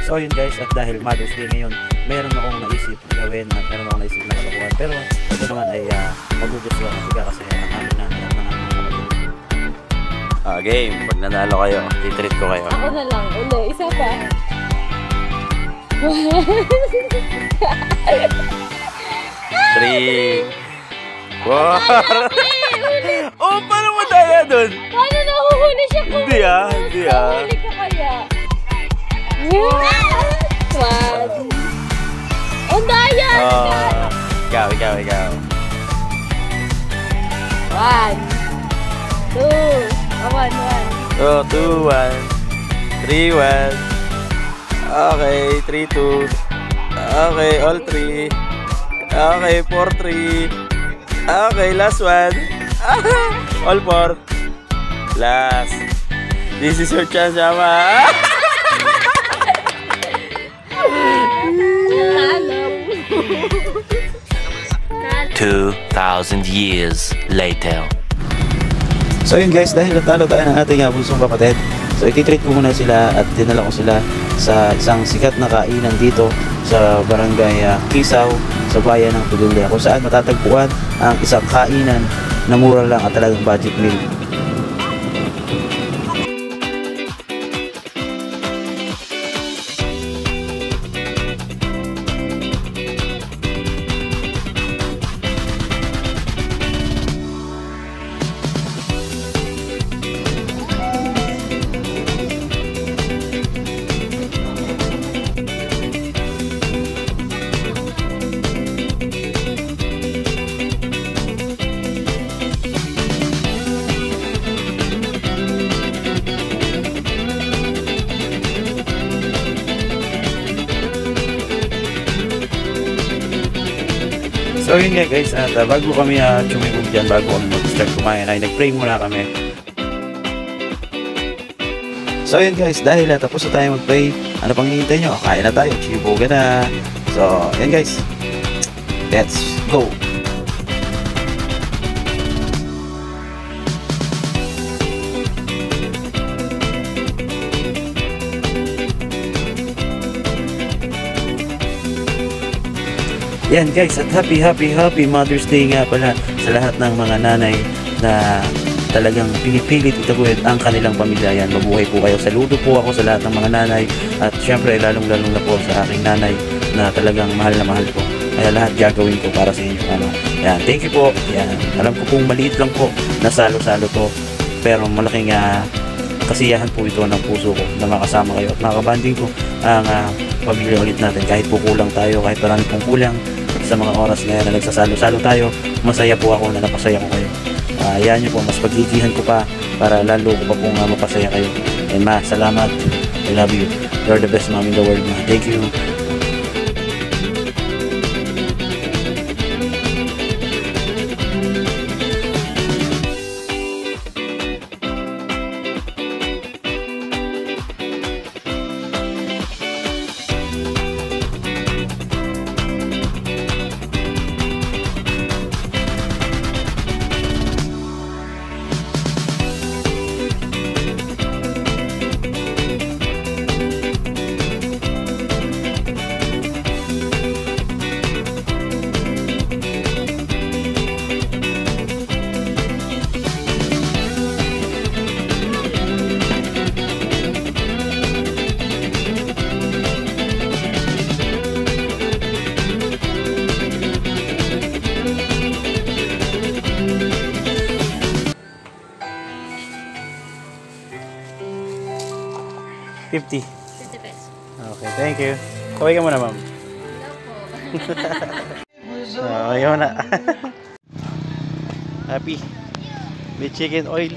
So yun guys, at dahil Mother's Day ngayon, meron akong naisip gawin at meron akong naisip na kalokohan. Pero ito naman ay magugustuhan ko siya kasi ang amin na ng mga kapatid. Game. Pag nanalo kayo, titreat ko kayo. Ako na lang. Uli, isa pa. Three. Wow! Oh, paano madaya dun? Paano nahuhuli siya kung Hindi hindi nahuhuli ka kaya? One. Oh, daya! Ikaw. 1, 2. One. 2, 1. 3, 1. Okay, 3, 2. Okay, all 3. Okay, 4, 3. Okay, last one. All 4. Last. This is your chance, Ama. 2,000 years later. So yun guys, dahil natalo tayo ng ating bunsong kapatid, so ititreat ko muna sila at dinala ko sila sa isang sikat na kainan dito sa barangay Kisaw sa bayan ng Padilla, kung saan matatagpuan ang isang kainan na mura lang at talagang budget meal. So yun nga guys, at bago kami tumigog dyan, bago kami mag-start kumain, ay nag-pray muna kami. So yun guys, dahil tapos na tayo mag-pray, ano pang hinihintay nyo? Kain na tayo, chiboga na. So yun guys, let's go! Yan guys, at happy Mother's Day nga pala sa lahat ng mga nanay na talagang pinipilit itaguhin ang kanilang pamilya. Yan, mabuhay po kayo. Saludo po ako sa lahat ng mga nanay at syempre lalong-lalong na po sa aking nanay na talagang mahal na mahal ko. Kaya lahat gagawin ko para sa inyo. Yan, thank you po. Yan, alam ko pong maliit lang po na salo-salo to, pero malaking kasiyahan po ito ng puso ko na makasama kayo at makabanding ko ang pamilya ulit natin. Kahit po kulang tayo, kahit marami pong kulang sa mga oras ngayon na nagsasalo-salo tayo, masaya po ako na napasaya ko kayo. Yan nyo po, mas paggigihan ko pa para lalo ko pa pong mapasaya kayo. And ma, salamat. I love you. You're the best mom in the world, ma. Thank you. $50. 50 pesos. Okay, thank you. Kaway ka muna, ma'am. Hello po. Okay ka muna. Happy. May chicken oil.